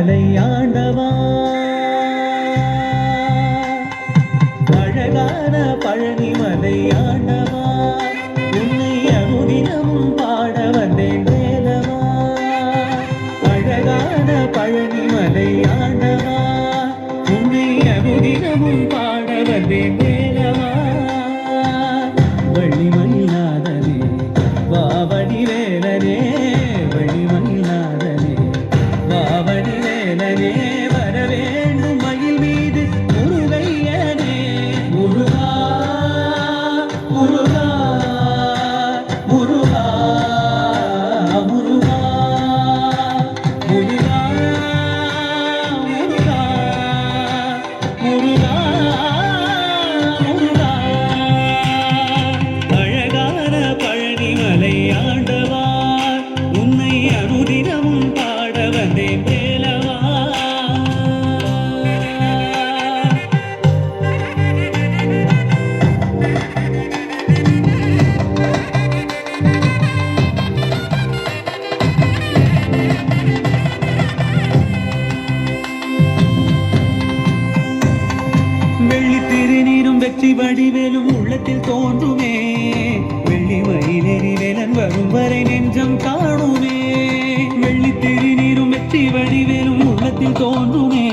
மலை ஆண்டவா அழகான பழனி மலை ஆண்டவா உன்னை அனுதினமும் பாட வந்தேன் வேலவா அழகான பழனி மலை ஆண்டவா உன்னை அனுதினமும் பாட வந்தேன் வேலவா வள்ளிமயிலாதனே வாவடி வேலனே வள்ளிமயிலாதனே வாவடி வேலனே வர வேண்டும் மயில் மீது முருகையனே முருகா முருகா முருகா முருகா முருகா முருகா முருகா முருகா அழகான பழனி மலை ஆண்டவா உன்னை அனுதினமும் பாட வந்தேன் வேலவா வெள்ளி திருநீரும் வெற்றி வடிவேலும் உள்ளத்தில் தோன்றுமே வெள்ளி மயிலேறி வேலன் வரும் வரை நெஞ்சம் காணுமே வெள்ளி திருநீரும் வெற்றி வடிவேலும் உள்ளத்தில் தோன்றுமே